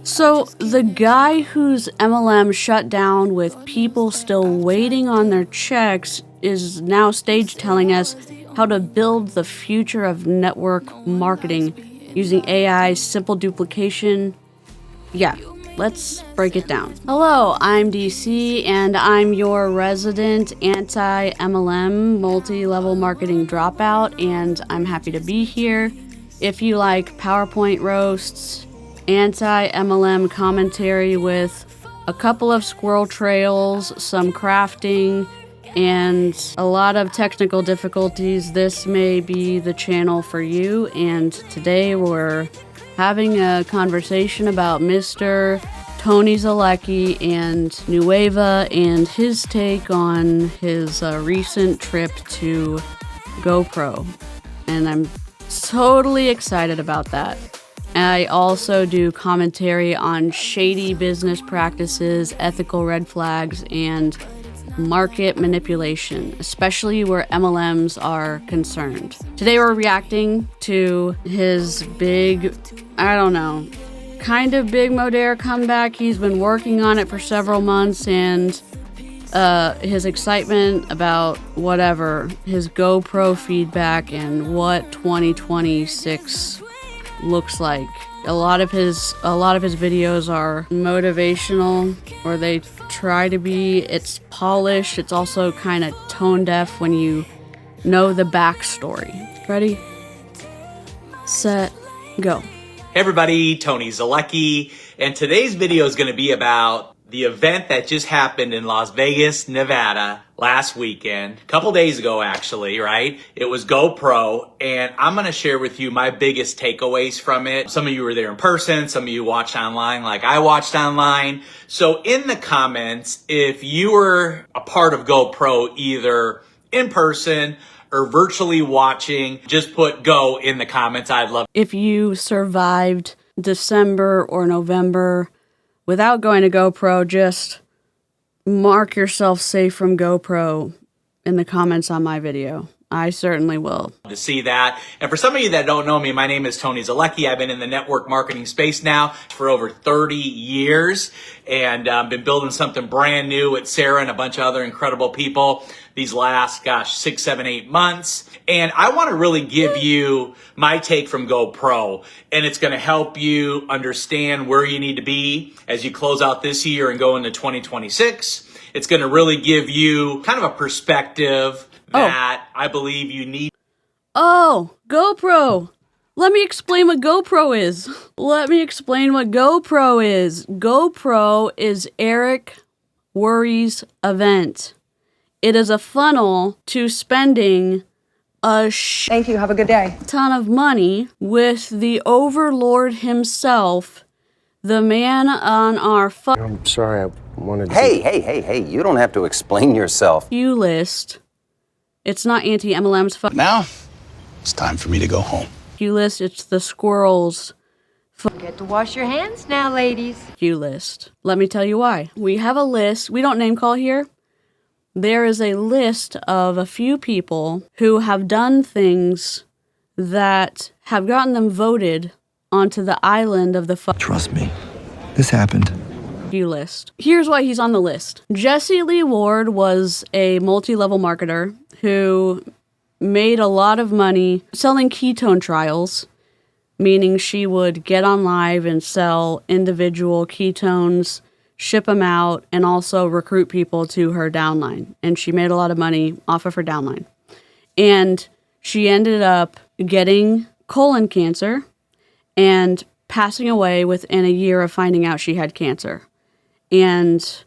So the guy whose MLM shut down with people still waiting on their checks is now stage telling us how to build the future of network marketing using AI, simple duplication. Yeah, let's break it down. Hello, I'm DC and I'm your resident anti-MLM multi-level marketing dropout, and I'm happy to be here. If you like PowerPoint roasts, anti-MLM commentary with a couple of squirrel trails, some crafting, and a lot of technical difficulties, this may be the channel for you. And today we're having a conversation about Mr. Tony Zolecki and Nueva and his take on his recent trip to GoPro. And I'm totally excited about that. I also do commentary on shady business practices, ethical red flags, and market manipulation, especially where MLMs are concerned. Today we're reacting to his big, kind of big Modere comeback. He's been working on it for several months, and his excitement about his GoPro feedback and what 2026 looks like. A lot of his videos are motivational, or they try to be. It's polished. It's also kind of tone deaf when you know the backstory. Ready? Set, go. Hey everybody, Tony Zolecki, and today's video is going to be about the event that just happened in Las Vegas, Nevada last weekend, a couple days ago actually, right? It was GoPro, and I'm going to share with you my biggest takeaways from it. Some of you were there in person, some of you watched online like I watched online. So in the comments, if you were a part of GoPro either in person or virtually watching, just put go in the comments. I'd love. If you survived December or November without going to GoPro, just mark yourself safe from GoPro in the comments on my video. I certainly will. To see that. And for some of you that don't know me, my name is Tony Zolecki. I've been in the network marketing space now for over 30 years, and been building something brand new with Sarah and a bunch of other incredible people these last, 6, 7, 8 months. And I want to really give you my take from GoPro, and it's going to help you understand where you need to be as you close out this year and go into 2026. It's going to really give you kind of a perspective that I believe you need. Oh, GoPro. Let me explain what GoPro is. GoPro is Eric Worre's event. It is a funnel to spending Thank you. Have a good day. ton of money with the overlord himself, the man on our I'm sorry, I wanted to... Hey, you don't have to explain yourself. you list. It's not anti-MLM's Now, it's time for me to go home. you list. It's the squirrels Get to wash your hands now, ladies. you list. Let me tell you why. We have a list. We don't name call here. There is a list of a few people who have done things that have gotten them voted onto the island of the Trust me, this happened. you list. Here's why he's on the list. Jesse Lee Ward was a multi-level marketer who made a lot of money selling ketone trials, meaning she would get on live and sell individual ketones, ship them out, and also recruit people to her downline. And she made a lot of money off of her downline. And she ended up getting colon cancer and passing away within a year of finding out she had cancer. And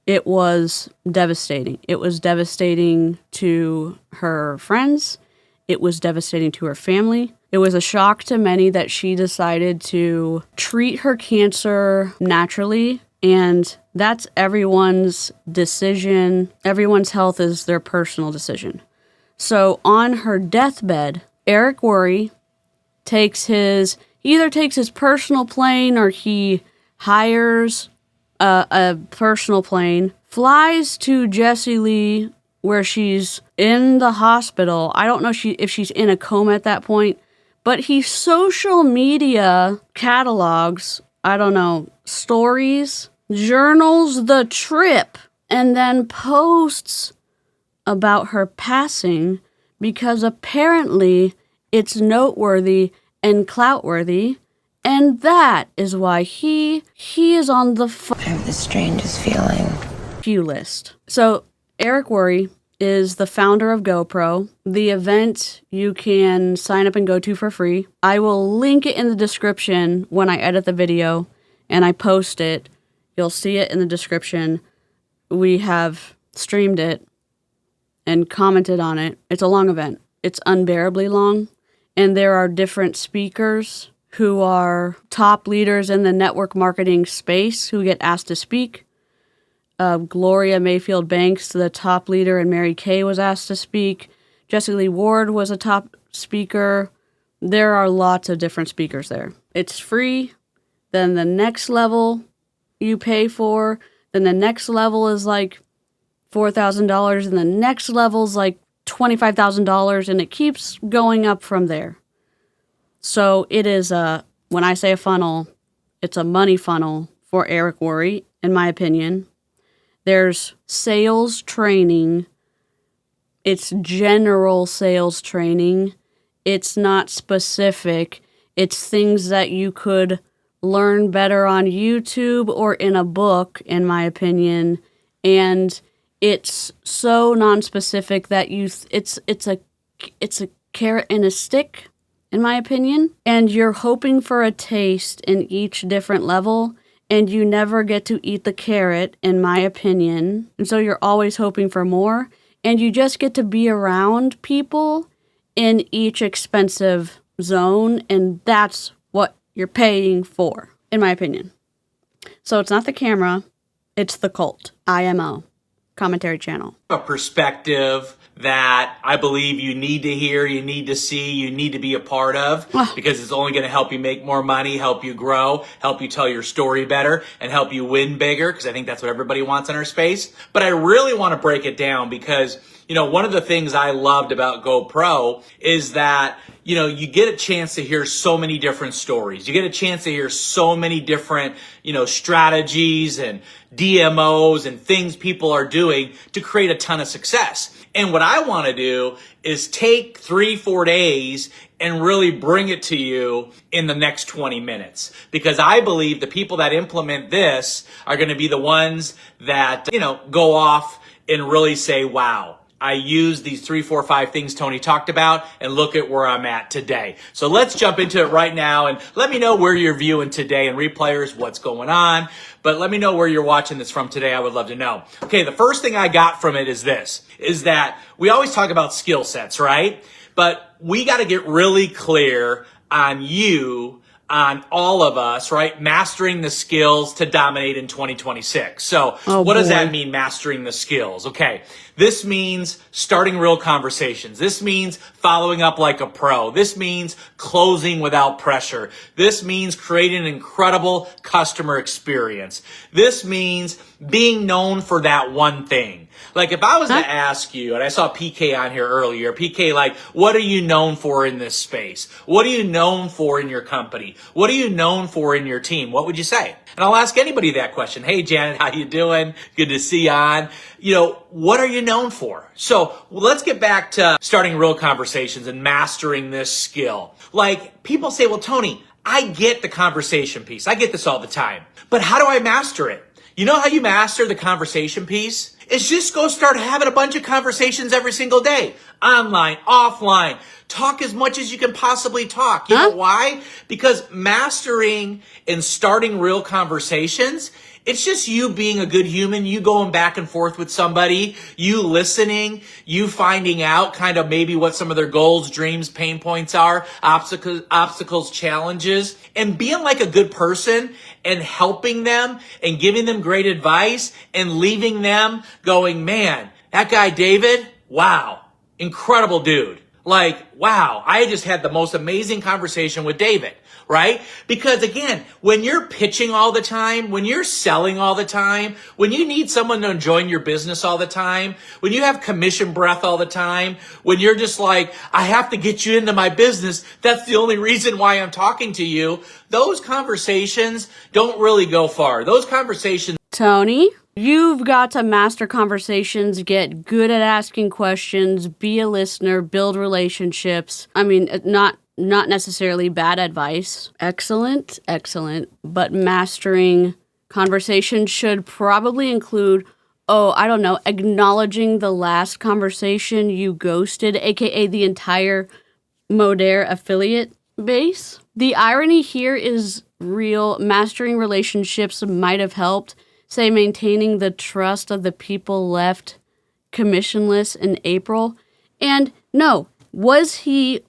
it was devastating. It was devastating to her friends. It was devastating to her family. It was a shock to many that she decided to treat her cancer naturally, and that's everyone's decision. Everyone's health is their personal decision. So on her deathbed, Eric Worre either takes his personal plane, or he hires a personal plane, flies to Jesse Lee where she's in the hospital. I don't know if she's in a coma at that point, but he social media catalogs, I don't know, stories, journals the trip, and then posts about her passing because apparently it's noteworthy and clout-worthy, and that is why he is on the I have the strangest feeling. few list. So Eric Worre is the founder of GoPro, the event you can sign up and go to for free. I will link it in the description when I edit the video and I post it. You'll see it in the description. We have streamed it and commented on it. It's a long event. It's unbearably long. And there are different speakers who are top leaders in the network marketing space who get asked to speak. Gloria Mayfield Banks, the top leader, and Mary Kay was asked to speak. Jessica Lee Ward was a top speaker. There are lots of different speakers there. It's free. Then the next level you pay for. Then the next level is like $4,000. And the next level is like $25,000. And it keeps going up from there. So it is when I say a funnel, it's a money funnel for Eric Worre, in my opinion. There's sales training. It's general sales training. It's not specific. It's things that you could learn better on YouTube or in a book, in my opinion. And it's so non-specific that it's a carrot and a stick, in my opinion. And you're hoping for a taste in each different level. And you never get to eat the carrot, in my opinion. And so you're always hoping for more. And you just get to be around people in each expensive zone. And that's what you're paying for, in my opinion. So it's not the camera. It's the cult. IMO. Commentary channel. A perspective that I believe you need to hear, you need to see, you need to be a part of, because it's only going to help you make more money, help you grow, help you tell your story better, and help you win bigger, because I think that's what everybody wants in our space. But I really want to break it down because, you know, one of the things I loved about GoPro is that, you know, you get a chance to hear so many different stories. You get a chance to hear so many different, you know, strategies and DMOs and things people are doing to create a ton of success. And what I want to do is take 3-4 days and really bring it to you in the next 20 minutes. Because I believe the people that implement this are going to be the ones that, you know, go off and really say, wow, I used these 3, 4, 5 things Tony talked about, and look at where I'm at today. So let's jump into it right now, and let me know where you're viewing today, and replayers, what's going on. But let me know where you're watching this from today. I would love to know. Okay, the first thing I got from it is this, is that we always talk about skill sets, right? But we got to get really clear on you, on all of us, right? Mastering the skills to dominate in 2026. So what does that mean, mastering the skills? Okay. This means starting real conversations. This means following up like a pro. This means closing without pressure. This means creating an incredible customer experience. This means being known for that one thing. Like if I was to ask you, and I saw PK on here earlier, PK, like, what are you known for in this space? What are you known for in your company? What are you known for in your team? What would you say? And I'll ask anybody that question. Hey, Janet, how you doing? Good to see you on. You know, what are you known for? So let's get back to starting real conversations and mastering this skill. Like people say, well, Tony, I get the conversation piece. I get this all the time. But how do I master it? You know how you master the conversation piece? It's just go start having a bunch of conversations every single day. Online, offline. Talk as much as you can possibly talk. You know why? Because mastering and starting real conversations, it's just you being a good human, you going back and forth with somebody, you listening, you finding out kind of maybe what some of their goals, dreams, pain points are, obstacles, challenges, and being like a good person and helping them and giving them great advice and leaving them going, man, that guy David, wow, incredible dude. Like, wow, I just had the most amazing conversation with David. right? Because again, when you're pitching all the time, when you're selling all the time, when you need someone to join your business all the time, when you have commission breath all the time, when you're just like, I have to get you into my business, that's the only reason why I'm talking to you, those conversations don't really go far. Those conversations. Tony, you've got to master conversations, get good at asking questions, be a listener, build relationships. I mean, not necessarily bad advice. Excellent, but mastering conversation should probably include, acknowledging the last conversation you ghosted, aka the entire Modere affiliate base. The irony here is real. Mastering relationships might have helped, say, maintaining the trust of the people left commissionless in April. And no, was he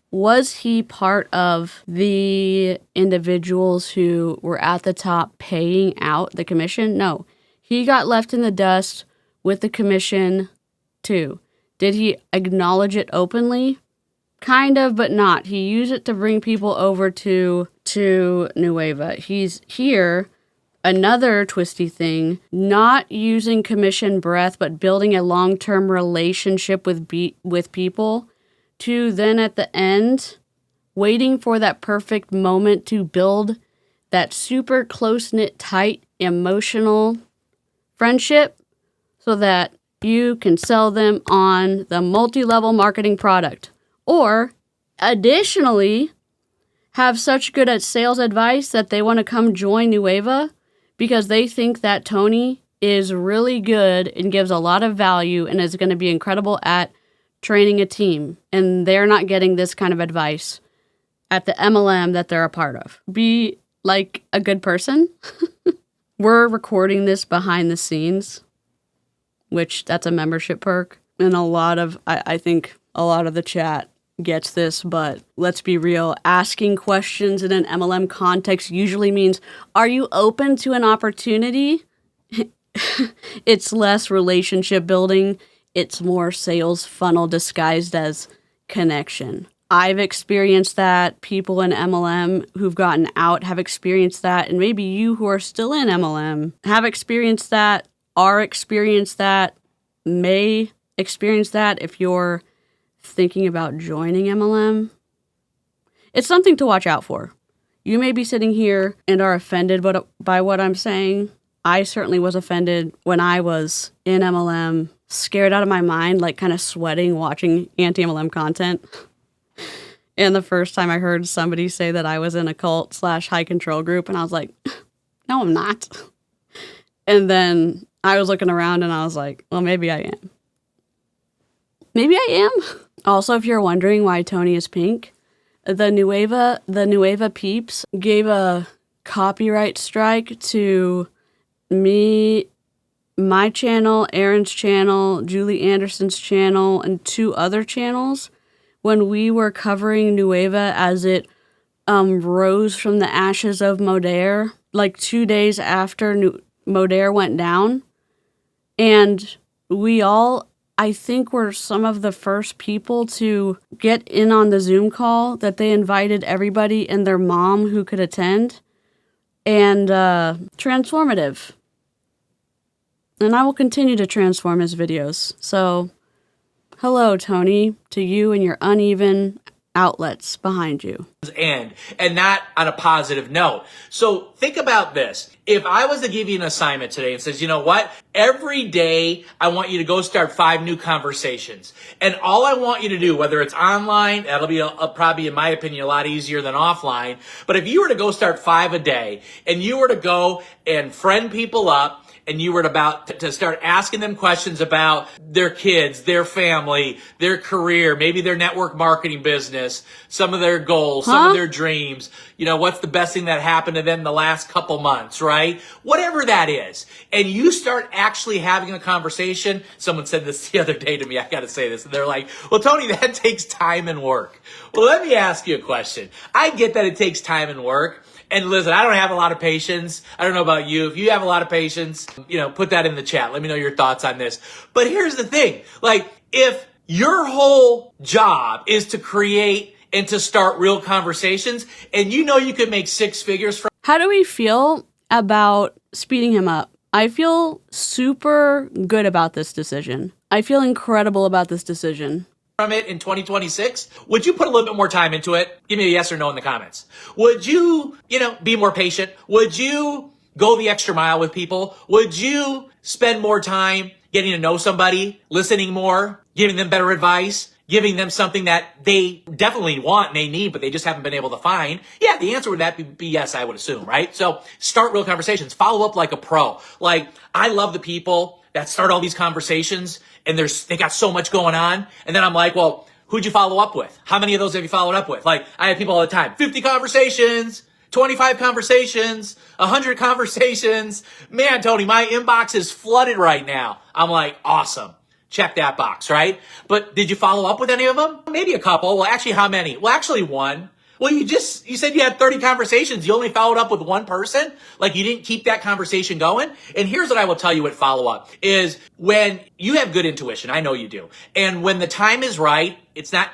part of the individuals who were at the top paying out the commission? No. He got left in the dust with the commission too. Did he acknowledge it openly? Kind of, but not. He used it to bring people over to Nueva. He's here. Another twisty thing, not using commission breath, but building a long-term relationship with people, to then at the end, waiting for that perfect moment to build that super close-knit, tight, emotional friendship so that you can sell them on the multi-level marketing product. Or, additionally, have such good at sales advice that they want to come join Nueva because they think that Tony is really good and gives a lot of value and is going to be incredible at training a team. And they're not getting this kind of advice at the MLM that they're a part of. Be like a good person. We're recording this behind the scenes, which that's a membership perk. And I think a lot of the chat gets this, but let's be real. Asking questions in an MLM context usually means, are you open to an opportunity? It's less relationship building. It's more sales funnel disguised as connection. I've experienced that. People in MLM who've gotten out have experienced that. And maybe you who are still in MLM have experienced that, may experience that if you're thinking about joining MLM. It's something to watch out for. You may be sitting here and are offended by what I'm saying. I certainly was offended when I was in MLM, scared out of my mind, like kind of sweating watching anti-MLM content. And the first time I heard somebody say that I was in a cult/high control group, and I was like, no, I'm not. And then I was looking around and I was like, well, maybe I am. Maybe I am. Also, if you're wondering why Tony is pink, the Nueva peeps gave a copyright strike to me, my channel, Aaron's channel, Julie Anderson's channel, and 2 other channels when we were covering Nueva as it rose from the ashes of Modere, like 2 days after Modere went down. And we all, I think, were some of the first people to get in on the Zoom call that they invited everybody and their mom who could attend. And transformative. And I will continue to transform his videos. So, hello, Tony, to you and your uneven outlets behind you. And not on a positive note. So think about this. If I was to give you an assignment today and says, you know what? Every day I want you to go start 5 new conversations. And all I want you to do, whether it's online, that'll be probably, in my opinion, a lot easier than offline. But if you were to go start 5 a day and you were to go and friend people up, and you were about to start asking them questions about their kids, their family, their career, maybe their network marketing business, some of their goals, some of their dreams, what's the best thing that happened to them the last couple months, right? Whatever that is. And you start actually having a conversation. Someone said this the other day to me, I got to say this. And they're like, well, Tony, that takes time and work. Well, let me ask you a question. I get that it takes time and work. And listen, I don't have a lot of patience. I don't know about you. If you have a lot of patience, put that in the chat. Let me know your thoughts on this. But here's the thing. If your whole job is to create and to start real conversations. And you know you could make six figures from How do we feel about speeding him up? I feel super good about this decision. I feel incredible about this decision. it in 2026. Would you put a little bit more time into it? Give me a yes or no in the comments. Would you, be more patient? Would you go the extra mile with people? Would you spend more time getting to know somebody, listening more, giving them better advice, giving them something that they definitely want and they need, but they just haven't been able to find? Yeah, the answer would that be yes, I would assume, right? So start real conversations. Follow up like a pro. Like, I love the people that start all these conversations and they got so much going on. And then I'm like, well, who'd you follow up with? How many of those have you followed up with? Like, I have people all the time, 50 conversations, 25 conversations, 100 conversations. Man, Tony, my inbox is flooded right now. I'm like, awesome. Check that box, right? But did you follow up with any of them? Maybe a couple. Well, actually, how many? Well, actually, one. Well, you said you had 30 conversations. You only followed up with one person. Like, you didn't keep that conversation going. And here's what I will tell you with follow up is when you have good intuition. I know you do. And when the time is right,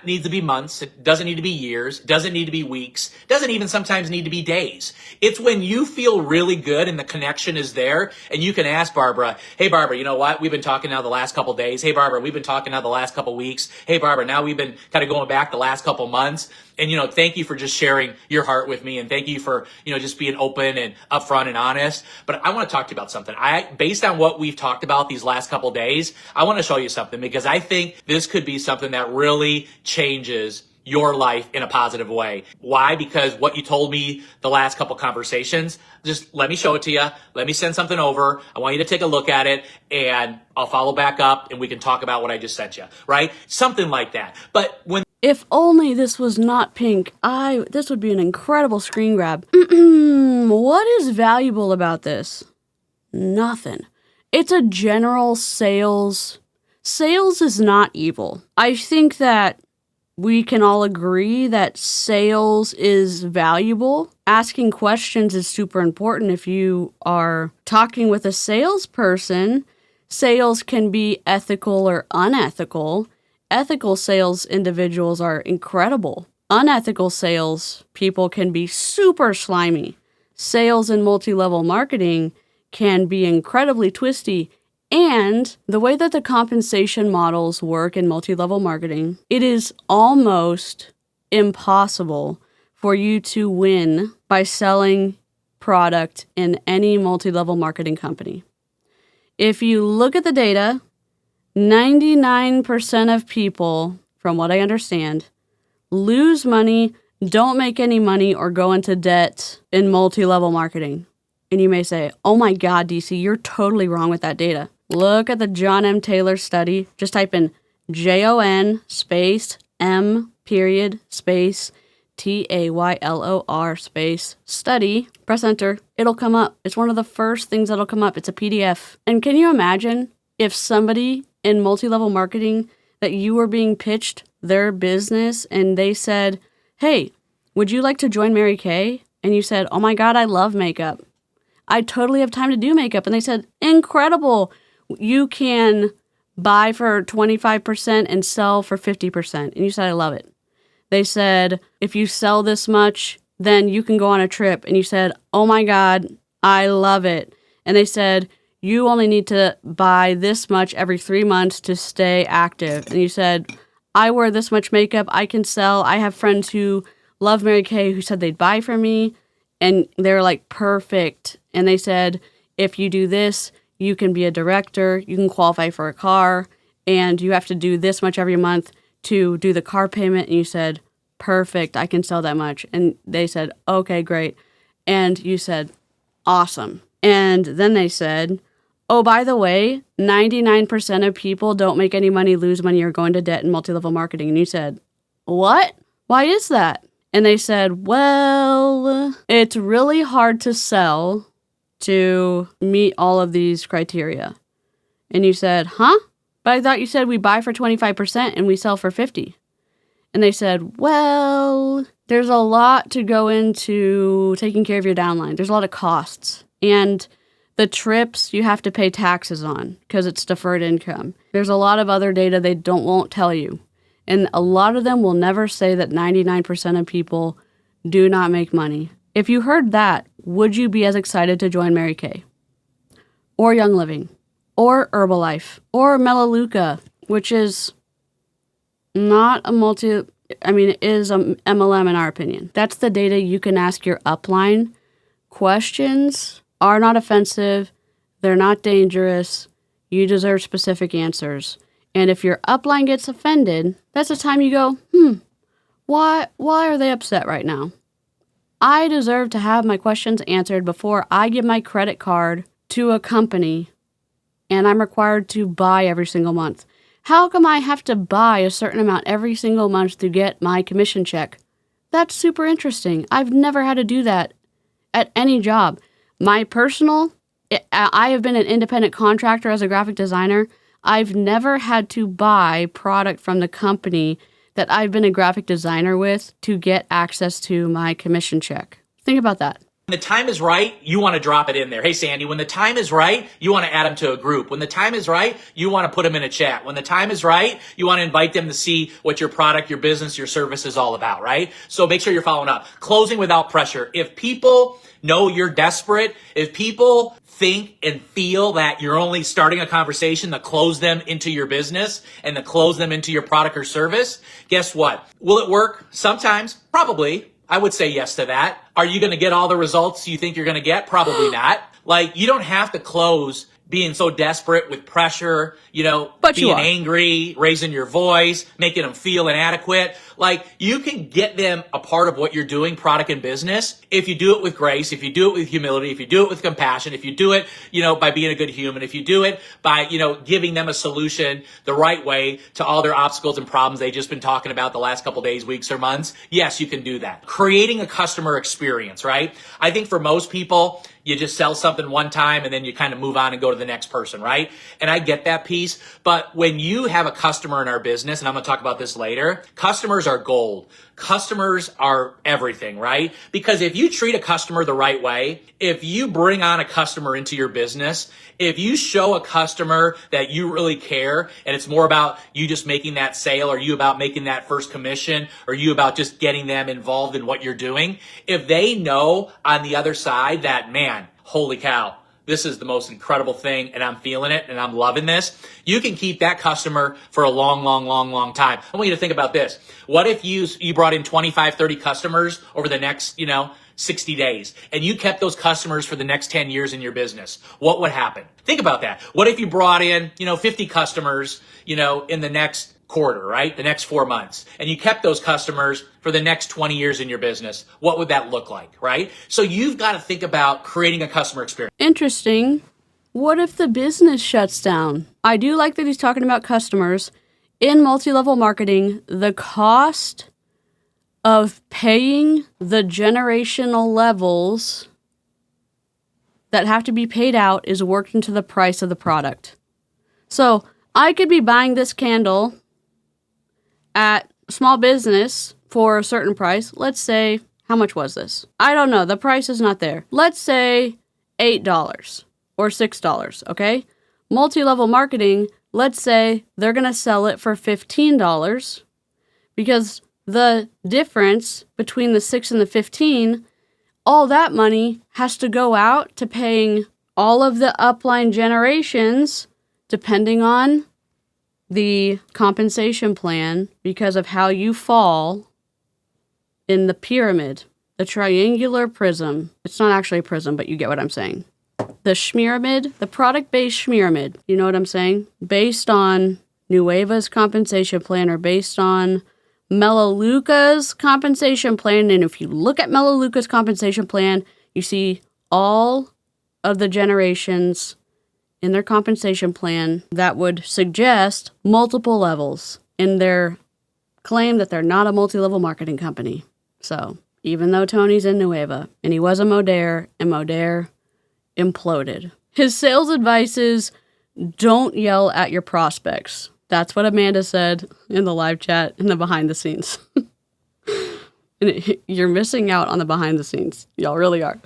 needs to be months. It doesn't need to be years. It doesn't need to be weeks. It doesn't even sometimes need to be days. It's when you feel really good and the connection is there and you can ask Barbara, hey, Barbara, you know what? We've been talking now the last couple days. Hey, Barbara, we've been talking now the last couple weeks. Hey, Barbara, now we've been kind of going back the last couple months. And, thank you for just sharing your heart with me. And thank you for, just being open and upfront and honest. But I want to talk to you about something. Based on what we've talked about these last couple days, I want to show you something because I think this could be something that really changes your life in a positive way. Why? Because what you told me the last couple conversations, just let me show it to you. Let me send something over. I want you to take a look at it and I'll follow back up and we can talk about what I just sent you, right? Something like that. But if only this was not pink, this would be an incredible screen grab. What is valuable about this? Nothing. It's a general sales. Sales is not evil. I think that we can all agree that sales is valuable. Asking questions is super important. If you are talking with a salesperson, sales can be ethical or unethical. Ethical sales individuals are incredible. Unethical sales people can be super slimy. Sales in multi-level marketing can be incredibly twisty. And the way that the compensation models work in multi-level marketing, it is almost impossible for you to win by selling product in any multi-level marketing company. If you look at the data, 99% of people, from what I understand, lose money, don't make any money, or go into debt in multi-level marketing. And you may say, oh my God, DC, you're totally wrong with that data. Look at the John M. Taylor study. Just type in JON space M period space TAYLOR space study. Press enter. It'll come up. It's one of the first things that'll come up. It's a PDF. And can you imagine if somebody in multi-level marketing that you were being pitched their business and they said, hey, would you like to join Mary Kay? And you said, oh my God, I love makeup. I totally have time to do makeup. And they said, incredible. You can buy for 25% and sell for 50%. And you said, I love it. They said, if you sell this much, then you can go on a trip. And you said, oh my God, I love it. And they said, you only need to buy this much every 3 months to stay active. And you said, I wear this much makeup. I can sell. I have friends who love Mary Kay who said they'd buy from me. And they're like, perfect. And they said, if you do this, you can be a director, you can qualify for a car, and you have to do this much every month to do the car payment. And you said, perfect, I can sell that much. And they said, okay, great. And you said, awesome. And then they said, oh, by the way, 99% of people don't make any money, lose money, or go into debt in multi-level marketing. And you said, what? Why is that? And they said, well, it's really hard to sell to meet all of these criteria. And you said, huh? But I thought you said we buy for 25% and we sell for 50. And they said, well, there's a lot to go into taking care of your downline. There's a lot of costs. And the trips you have to pay taxes on because it's deferred income. There's a lot of other data they won't tell you. And a lot of them will never say that 99% of people do not make money. If you heard that, would you be as excited to join Mary Kay? Or Young Living? Or Herbalife? Or Melaleuca, which is not a it is a MLM in our opinion. That's the data you can ask your upline. Questions are not offensive. They're not dangerous. You deserve specific answers. And if your upline gets offended, that's the time you go, why are they upset right now? I deserve to have my questions answered before I give my credit card to a company and I'm required to buy every single month. How come I have to buy a certain amount every single month to get my commission check? That's super interesting. I've never had to do that at any job. I have been an independent contractor as a graphic designer. I've never had to buy product from the company that I've been a graphic designer with to get access to my commission check. Think about that. When the time is right, you want to drop it in there. Hey, Sandy, when the time is right, you want to add them to a group. When the time is right, you want to put them in a chat. When the time is right, you want to invite them to see what your product, your business, your service is all about, right? So make sure you're following up. Closing without pressure. If people know you're desperate, if people think and feel that you're only starting a conversation to close them into your business and to close them into your product or service, guess what? Will it work? Sometimes, probably. I would say yes to that. Are you going to get all the results you think you're going to get? Probably not. Like, you don't have to close being so desperate with pressure, But being angry, raising your voice, making them feel inadequate. Like, you can get them a part of what you're doing, product and business, if you do it with grace, if you do it with humility, if you do it with compassion, if you do it, by being a good human, if you do it by, giving them a solution the right way to all their obstacles and problems they've just been talking about the last couple days, weeks, or months. Yes, you can do that. Creating a customer experience, right? I think for most people, you just sell something one time and then you kind of move on and go to the next person, right? And I get that piece. But when you have a customer in our business, and I'm going to talk about this later, customers are gold. Customers are everything, right? Because if you treat a customer the right way, if you bring on a customer into your business, if you show a customer that you really care and it's more about you just making that sale, or you about making that first commission, or you about just getting them involved in what you're doing, if they know on the other side that, man, holy cow, this is the most incredible thing and I'm feeling it and I'm loving this, you can keep that customer for a long, long, long, long time. I want you to think about this. What if you brought in 25, 30 customers over the next, 60 days, and you kept those customers for the next 10 years in your business? What would happen? Think about that. What if you brought in, 50 customers, in the next quarter, right? The next 4 months. And you kept those customers for the next 20 years in your business. What would that look like, right? So you've got to think about creating a customer experience. Interesting. What if the business shuts down? I do like that he's talking about customers. In multi-level marketing, the cost of paying the generational levels that have to be paid out is worked into the price of the product. So I could be buying this candle at small business for a certain price. Let's say, how much was this? I don't know. The price is not there. Let's say $8 or $6, okay? Multi-level marketing, let's say they're going to sell it for $15 because the difference between the 6 and the 15, all that money has to go out to paying all of the upline generations depending on the compensation plan because of how you fall in the pyramid, the triangular prism. It's not actually a prism, but you get what I'm saying. The schmyramid, the product-based schmyramid, you know what I'm saying? Based on Nueva's compensation plan or based on Melaleuca's compensation plan. And if you look at Melaleuca's compensation plan, you see all of the generations in their compensation plan that would suggest multiple levels in their claim that they're not a multi-level marketing company. So even though Tony's in Nueva and he was a Modere and Modere imploded, his sales advice is don't yell at your prospects. That's what Amanda said in the live chat in the behind the scenes. And you're missing out on the behind the scenes. Y'all really are.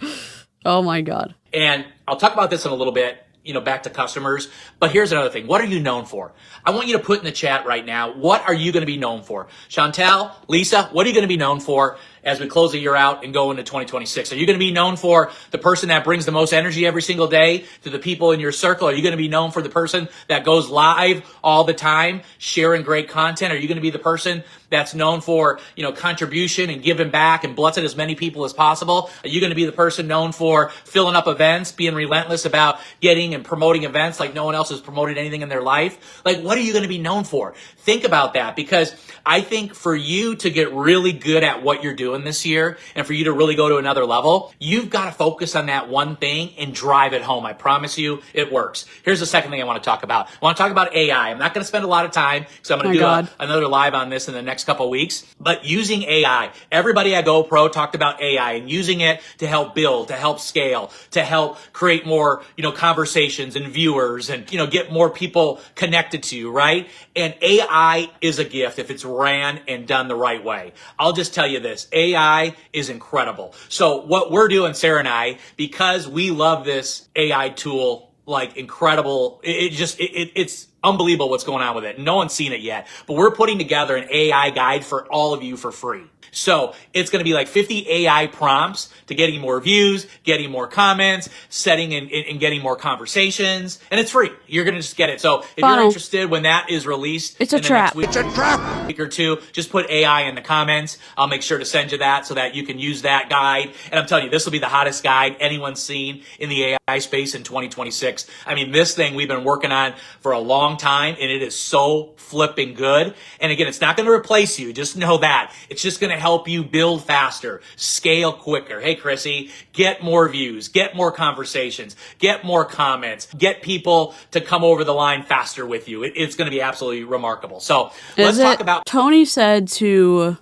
Oh my God. And I'll talk about this in a little bit. back to customers. But here's another thing. What are you known for? I want you to put in the chat right now, what are you going to be known for? Chantel, Lisa, what are you going to be known for as we close the year out and go into 2026? Are you going to be known for the person that brings the most energy every single day to the people in your circle? Are you going to be known for the person that goes live all the time, sharing great content? Are you going to be the person that's known for, contribution and giving back and blessing as many people as possible? Are you going to be the person known for filling up events, being relentless about getting and promoting events like no one else has promoted anything in their life? Like, what are you going to be known for? Think about that, because I think for you to get really good at what you're doing this year and for you to really go to another level, you've got to focus on that one thing and drive it home. I promise you it works. Here's the second thing I want to talk about. I want to talk about AI. I'm not going to spend a lot of time because I'm going to do another live on this in the next couple of weeks, but using AI. Everybody at GoPro talked about AI and using it to help build, to help scale, to help create more, conversations and viewers and, get more people connected to you, right? And AI is a gift if it's ran and done the right way. I'll just tell you this, AI is incredible. So what we're doing, Sarah and I, because we love this AI tool like incredible, it's unbelievable what's going on with it. No one's seen it yet, but we're putting together an AI guide for all of you for free. So it's going to be like 50 AI prompts to getting more views, getting more comments, setting and getting more conversations, and it's free. You're going to just get it. So if you're interested when that is released, it's a trap. It's a trap. Week or two, just put AI in the comments. I'll make sure to send you that so that you can use that guide. And I'm telling you, this will be the hottest guide anyone's seen in the AI space in 2026. I mean, this thing we've been working on for a long time, and it is so flipping good. And again, it's not going to replace you. Just know that. It's just going to help you build faster, scale quicker. Hey, Chrissy, get more views, get more conversations, get more comments, get people to come over the line faster with you. It's going to be absolutely remarkable. So let's talk about... Tony said to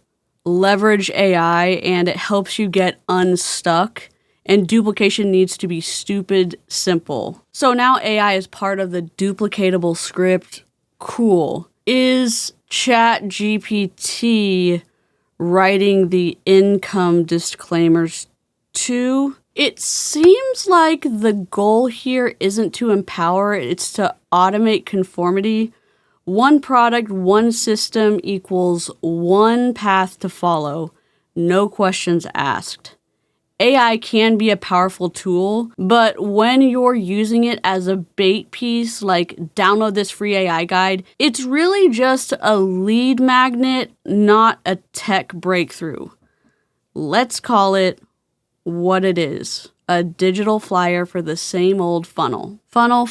leverage AI and it helps you get unstuck, and duplication needs to be stupid simple. So now AI is part of the duplicatable script. Cool. Is ChatGPT writing the income disclaimers too? It seems like the goal here isn't to empower, it's to automate conformity. One product, one system equals one path to follow, no questions asked. AI can be a powerful tool, but when you're using it as a bait piece, like download this free AI guide, it's really just a lead magnet, not a tech breakthrough. Let's call it what it is. A digital flyer for the same old funnel. Funnel.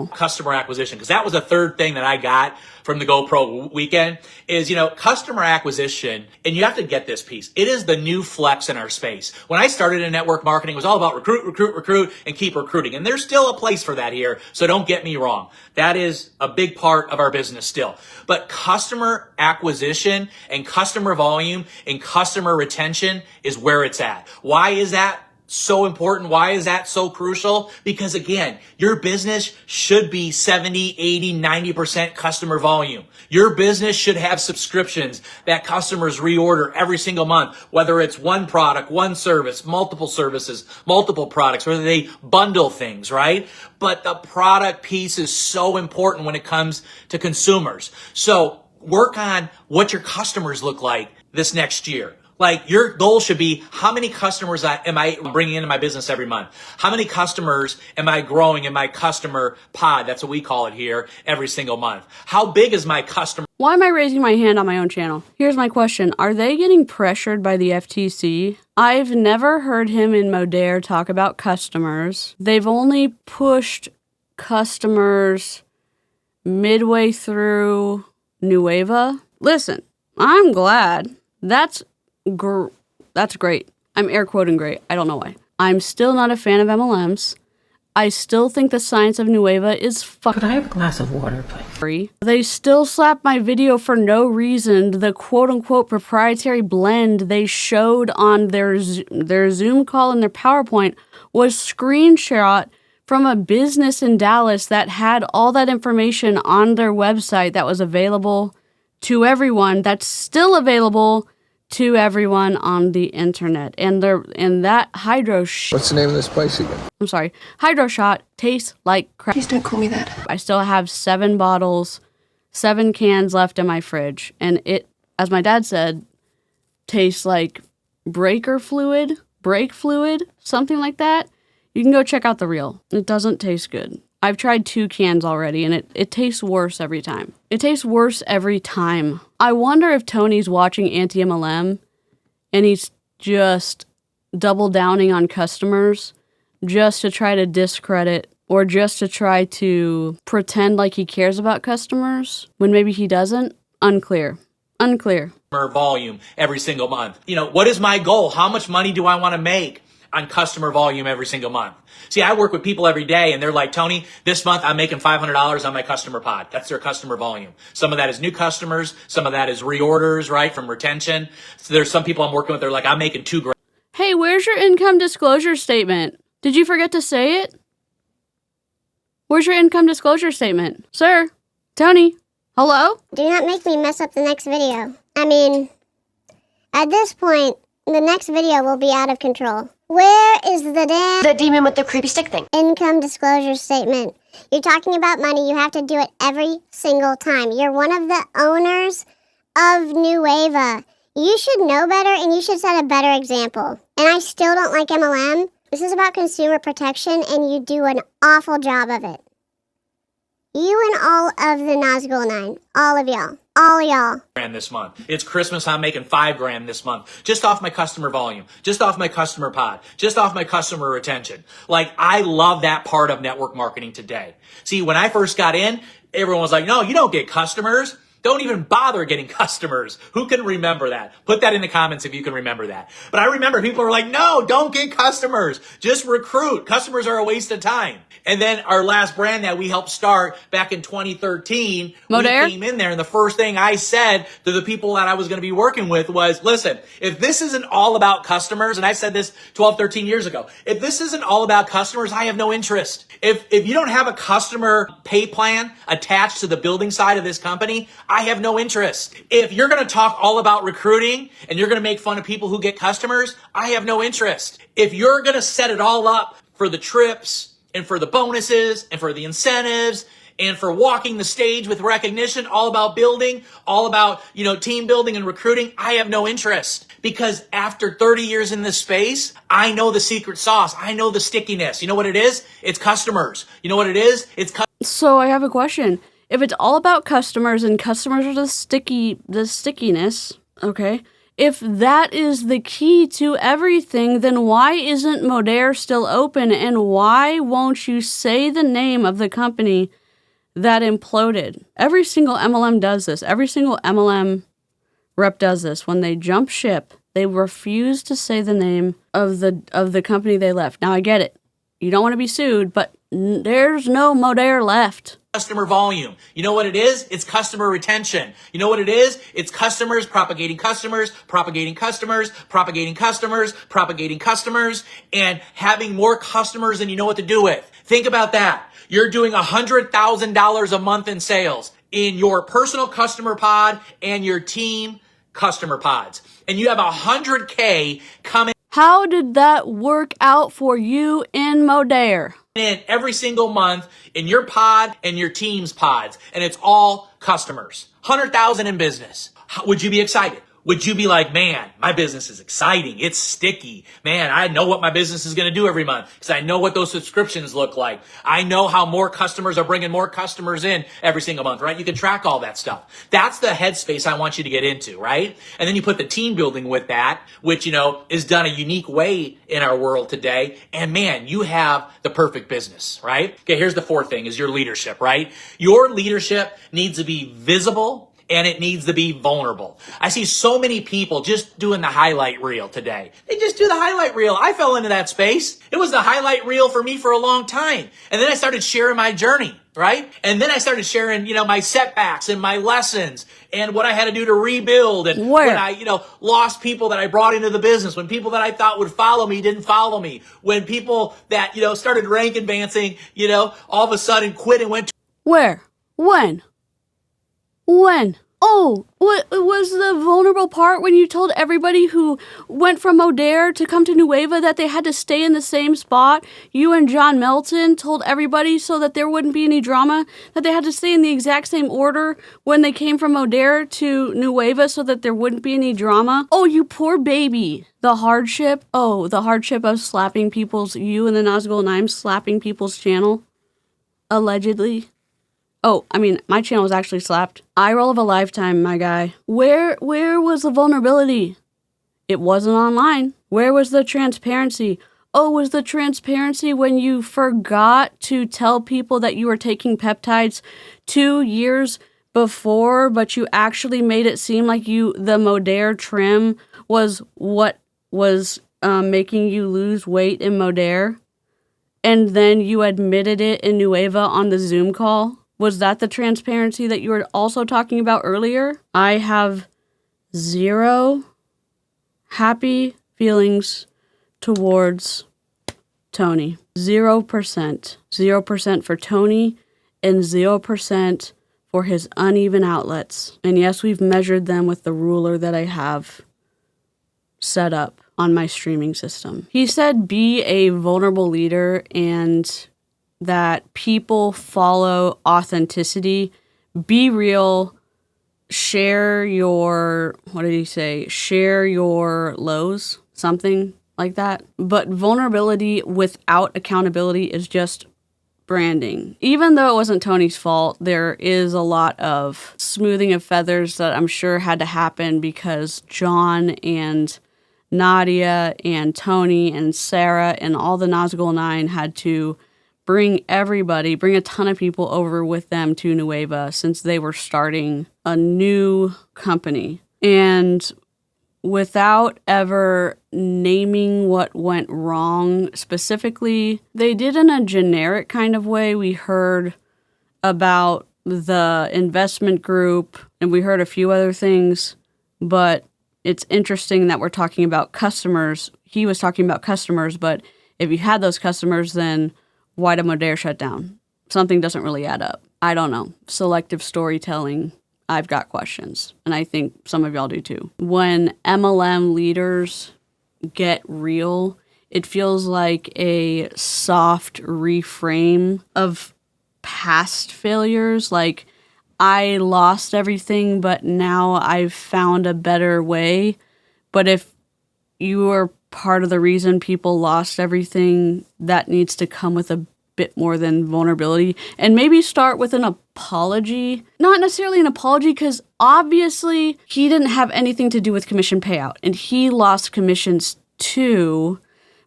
Customer acquisition, because that was the third thing that I got from the GoPro weekend is, customer acquisition, and you have to get this piece. It is the new flex in our space. When I started in network marketing, it was all about recruit, and keep recruiting. And there's still a place for that here, so don't get me wrong. That is a big part of our business still. But customer acquisition and customer volume and customer retention is where it's at. Why is that so important? Why is that so crucial? Because again, your business should be 70, 80, 90% customer volume. Your business should have subscriptions that customers reorder every single month, whether it's one product, one service, multiple services, multiple products, whether they bundle things, right? But the product piece is so important when it comes to consumers. So work on what your customers look like this next year. Like your goal should be, how many customers am I bringing into my business every month? How many customers am I growing in my customer pod? That's what we call it here, every single month. How big is my customer? Why am I raising my hand on my own channel? Here's my question. Are they getting pressured by the FTC? I've never heard him in Modere talk about customers. They've only pushed customers midway through Nueva. Listen, I'm glad. That's great. I'm air quoting great. I don't know why. I'm still not a fan of MLMs. I still think the science of Nueva is fucking... Could I have a glass of water, please? They still slapped my video for no reason. The quote-unquote proprietary blend they showed on their Zoom call and their PowerPoint was screenshot from a business in Dallas that had all that information on their website that was available to everyone, that's still available to everyone on the internet. And that What's the name of this place again? hydro shot tastes like crap. Please don't call me that. I still have 7 bottles, 7 cans left in my fridge, and it, as my dad said, tastes like brake fluid, something like that. You can go check out the reel. It doesn't taste good. I've tried 2 cans already, and it tastes worse every time. I wonder if Tony's watching anti-MLM, and he's just double downing on customers just to try to discredit or just to try to pretend like he cares about customers when maybe he doesn't. Unclear. Volume every single month. What is my goal? How much money do I want to make on customer volume every single month? See, I work with people every day and they're like, Tony, this month I'm making $500 on my customer pod. That's their customer volume. Some of that is new customers. Some of that is reorders, right? From retention. So there's some people I'm working with. They're like, I'm making $2,000. Hey, where's your income disclosure statement? Did you forget to say it? Where's your income disclosure statement? Sir? Tony? Hello? Do not make me mess up the next video. I mean, at this point, the next video will be out of control. Where is the demon with the creepy stick thing. income disclosure statement? You're talking about money. You have to do it every single time. You're one of the owners of Nueva. You should know better and you should set a better example. And I still don't like MLM. This is about consumer protection and you do an awful job of it. You and all of the Nazgul 9. All of y'all. $5,000 this month. It's Christmas. I'm making $5,000 this month just off my customer volume, just off my customer pod, just off my customer retention. Like, I love that part of network marketing today. See, when I first got in, everyone was like, no, you don't get customers. Don't even bother getting customers. Who can remember that? Put that in the comments if you can remember that. But I remember people were like, no, don't get customers. Just recruit. Customers are a waste of time. And then our last brand that we helped start back in 2013, Modere? we came in there and the first thing I said to the people that I was going to be working with was, listen, if this isn't all about customers, and I said this 12, 13 years ago, if this isn't all about customers, I have no interest. If you don't have a customer pay plan attached to the building side of this company, I have no interest. If you're going to talk all about recruiting and you're going to make fun of people who get customers, I have no interest. If you're going to set it all up for the trips and for the bonuses and for the incentives and for walking the stage with recognition, all about building, all about, team building and recruiting, I have no interest. Because after 30 years in this space, I know the secret sauce. I know the stickiness. You know what it is? It's customers. You know what it is? It's So I have a question. If it's all about customers and customers are the stickiness, okay? If that is the key to everything, then why isn't Modere still open and why won't you say the name of the company that imploded? Every single MLM does this. Every single MLM rep does this. When they jump ship, they refuse to say the name of the company they left. Now I get it. You don't want to be sued, but there's no Modere left. Customer volume. You know what it is? It's customer retention. You know what it is? It's customers propagating customers, propagating customers, propagating customers, propagating customers, and having more customers than you know what to do with. Think about that. You're doing $100,000 a month in sales in your personal customer pod and your team customer pods. And you have $100K coming How did that work out for you in Modere? in every single month in your pod and your team's pods, and it's all customers. 100,000 in business. Would you be excited? Would you be like, man, my business is exciting. It's sticky. Man, I know what my business is going to do every month because I know what those subscriptions look like. I know how more customers are bringing more customers in every single month, right? You can track all that stuff. That's the headspace I want you to get into, right? And then you put the team building with that, which, is done a unique way in our world today. And man, you have the perfect business, right? Okay, here's the fourth thing is your leadership, right? Your leadership needs to be visible and it needs to be vulnerable. I see so many people just doing the highlight reel today. They just do the highlight reel. I fell into that space. It was the highlight reel for me for a long time. And then I started sharing my journey, right? And then I started sharing, my setbacks and my lessons and what I had to do to rebuild. And when I, lost people that I brought into the business, when people that I thought would follow me didn't follow me, when people that, started rank advancing, all of a sudden quit and went to Where? When? Oh, what was the vulnerable part when you told everybody who went from Modere to come to Nueva that they had to stay in the same spot? You and John Melton told everybody so that there wouldn't be any drama, that they had to stay in the exact same order when they came from Modere to Nueva so that there wouldn't be any drama. Oh, you poor baby. The hardship of slapping you and the Nazgul Nine slapping people's channel. Allegedly. Oh, I mean, my channel was actually slapped. Eye roll of a lifetime, my guy. Where was the vulnerability? It wasn't online. Where was the transparency? Oh, was the transparency when you forgot to tell people that you were taking peptides 2 years before, but you actually made it seem like the Modere trim was what was making you lose weight in Modere? And then you admitted it in Nueva on the Zoom call? Was that the transparency that you were also talking about earlier? I have 0 happy feelings towards Tony. 0%. 0% for Tony and 0% for his uneven outlets. And yes, we've measured them with the ruler that I have set up on my streaming system. He said be a vulnerable leader and that people follow authenticity, be real, share your, what did he say? Share your lows, something like that. But vulnerability without accountability is just branding. Even though it wasn't Tony's fault, there is a lot of smoothing of feathers that I'm sure had to happen because John and Nadia and Tony and Sarah and all the Nazgul Nine had to bring a ton of people over with them to Nueva since they were starting a new company. And without ever naming what went wrong specifically, they did in a generic kind of way. We heard about the investment group and we heard a few other things, but it's interesting that we're talking about customers. He was talking about customers, but if you had those customers, then why did Modere shut down? Something doesn't really add up. I don't know. Selective storytelling, I've got questions. And I think some of y'all do too. When MLM leaders get real, it feels like a soft reframe of past failures. Like, I lost everything, but now I've found a better way. But if you are part of the reason people lost everything, that needs to come with a bit more than vulnerability, and maybe start with an apology. Not necessarily an apology, because obviously he didn't have anything to do with commission payout and he lost commissions too.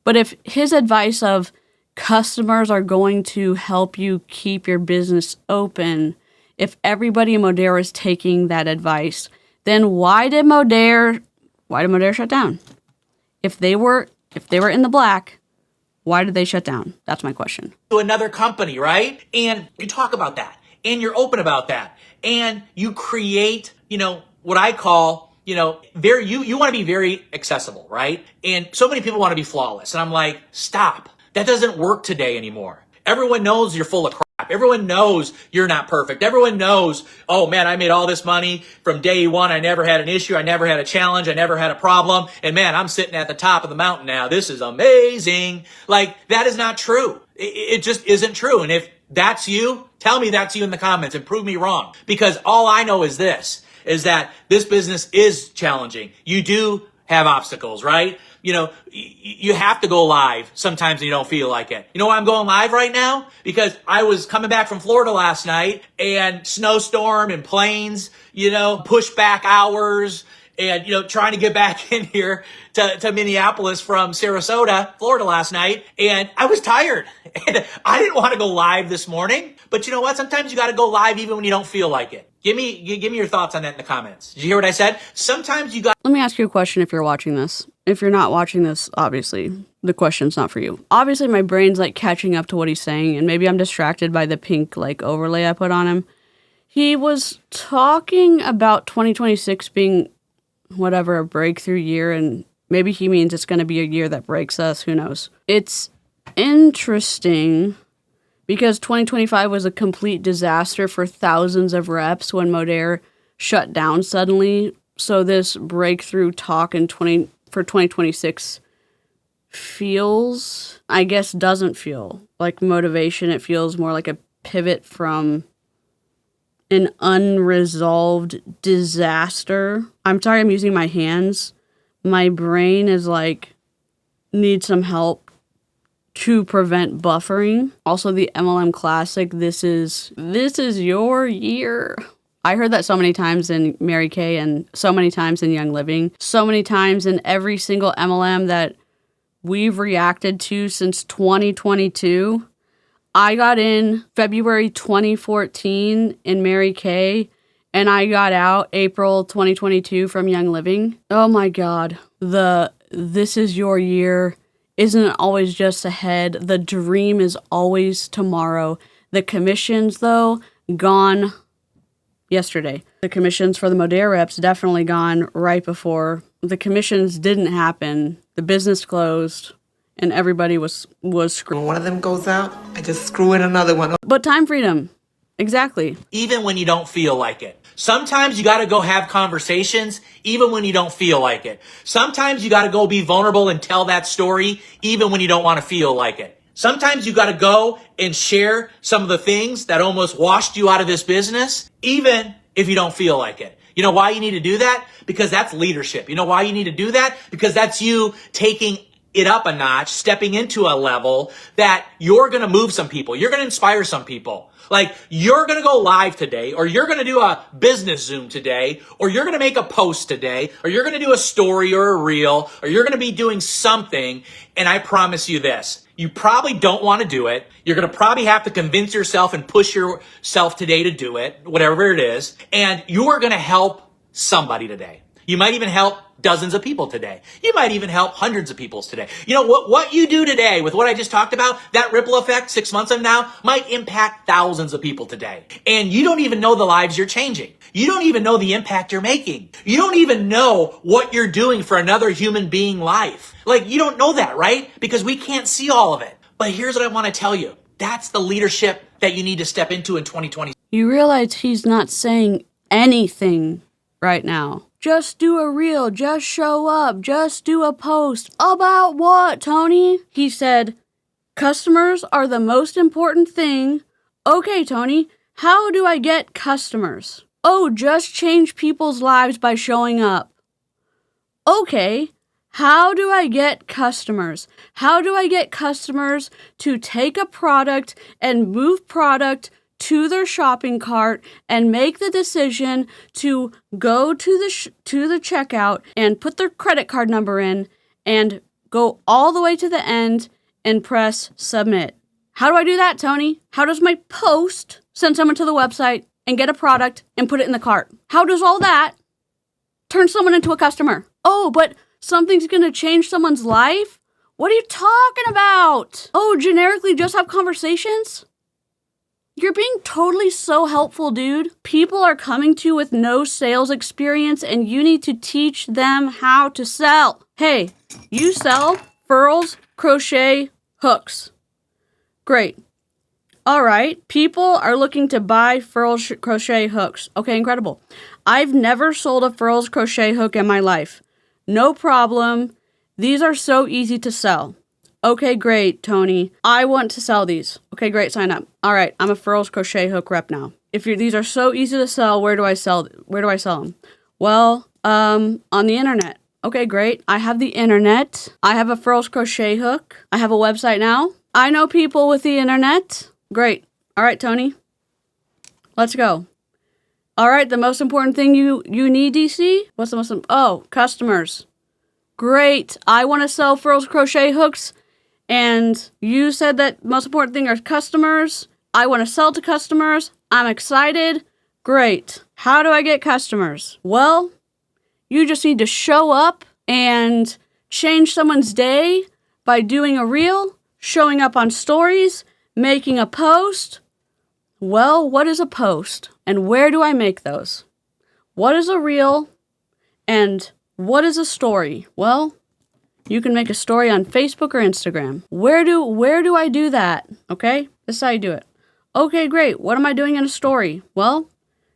But if his advice of customers are going to help you keep your business open, if everybody in Modere is taking that advice, then why did Modere shut down? If they were in the black, why did they shut down? That's my question. To another company, right? And you talk about that and you're open about that and you create, what I call, you want to be very accessible, right? And so many people want to be flawless. And I'm like, stop. That doesn't work today anymore. Everyone knows you're full of crap. Everyone knows you're not perfect. Everyone knows, oh man, I made all this money from day one. I never had an issue. I never had a challenge. I never had a problem. And man, I'm sitting at the top of the mountain now. This is amazing. Like, that is not true. It just isn't true. And if that's you, tell me that's you in the comments and prove me wrong. Because all I know is this, is that this business is challenging. You do have obstacles, right? You have to go live sometimes when you don't feel like it. You know why I'm going live right now? Because I was coming back from Florida last night and snowstorm and planes, push back hours and, trying to get back in here to Minneapolis from Sarasota, Florida last night. And I was tired and I didn't want to go live this morning. But you know what? Sometimes you got to go live even when you don't feel like it. Give me your thoughts on that in the comments. Did you hear what I said? Sometimes you got... Let me ask you a question if you're watching this. If you're not watching this, obviously, the question's not for you. Obviously, my brain's catching up to what he's saying, and maybe I'm distracted by the pink overlay I put on him. He was talking about 2026 being a breakthrough year, and maybe he means it's going to be a year that breaks us. Who knows? It's interesting because 2025 was a complete disaster for thousands of reps when Modere shut down suddenly. So this breakthrough talk in 2026 feels, I guess, doesn't feel like motivation. It feels more like a pivot from an unresolved disaster. I'm sorry I'm using my hands. My brain is like, needs some help to prevent buffering. Also, the MLM Classic, this is your year. I heard that so many times in Mary Kay and so many times in Young Living, so many times in every single MLM that we've reacted to since 2022. I got in February 2014 in Mary Kay, and I got out April 2022 from Young Living. Oh my God. This is your year isn't always just ahead. The dream is always tomorrow. The commissions, though, gone yesterday. The commissions for the Modere reps definitely gone right before. The commissions didn't happen. The business closed. And everybody was screwed. When one of them goes out, I just screw in another one. But time freedom. Exactly. Even when you don't feel like it. Sometimes you got to go have conversations, even when you don't feel like it. Sometimes you got to go be vulnerable and tell that story, even when you don't want to feel like it. Sometimes you got to go and share some of the things that almost washed you out of this business, even if you don't feel like it. You know why you need to do that? Because that's leadership. You know why you need to do that? Because that's you taking it up a notch, stepping into a level that you're going to move some people. You're going to inspire some people. Like, you're going to go live today, or you're going to do a business Zoom today, or you're going to make a post today, or you're going to do a story or a reel, or you're going to be doing something. And I promise you this, you probably don't want to do it. You're going to probably have to convince yourself and push yourself today to do it, whatever it is. And you are going to help somebody today. You might even help dozens of people today. You might even help hundreds of people today. You know, what you do today with what I just talked about, that ripple effect 6 months from now might impact thousands of people today. And you don't even know the lives you're changing. You don't even know the impact you're making. You don't even know what you're doing for another human being life. Like, you don't know that, right? Because we can't see all of it. But here's what I want to tell you. That's the leadership that you need to step into in 2020. You realize he's not saying anything right now. Just do a reel, just show up, just do a post. About what, Tony? He said, customers are the most important thing. Okay, Tony, how do I get customers? Oh, just change people's lives by showing up. Okay, how do I get customers? How do I get customers to take a product and move product to their shopping cart and make the decision to go to the checkout and put their credit card number in and go all the way to the end and press submit? How do I do that, Tony? How does my post send someone to the website and get a product and put it in the cart? How does all that turn someone into a customer? Oh, but something's going to change someone's life? What are you talking about? Oh, generically just have conversations? You're being totally so helpful, dude. People are coming to you with no sales experience, and you need to teach them how to sell. Hey, you sell furls, crochet, hooks. Great. All right. People are looking to buy furls, crochet, hooks. Okay, incredible. I've never sold a furls, crochet hook in my life. No problem. These are so easy to sell. Okay, great, Tony. I want to sell these. Okay, great, sign up. All right, I'm a furls crochet hook rep now. These are so easy to sell, where do I sell them? Well, on the internet. Okay, great. I have the internet. I have a furls crochet hook. I have a website now. I know people with the internet. Great. All right, Tony. Let's go. All right, the most important thing you need, DC? What's the most customers. Great. I want to sell furls crochet hooks. And you said that most important thing are customers. I want to sell to customers. I'm excited. Great. How do I get customers? Well, you just need to show up and change someone's day by doing a reel, showing up on stories, making a post. Well, what is a post? And where do I make those? What is a reel? And what is a story? Well, you can make a story on Facebook or Instagram. Where do I do that? Okay, this is how you do it. Okay, great. What am I doing in a story? Well,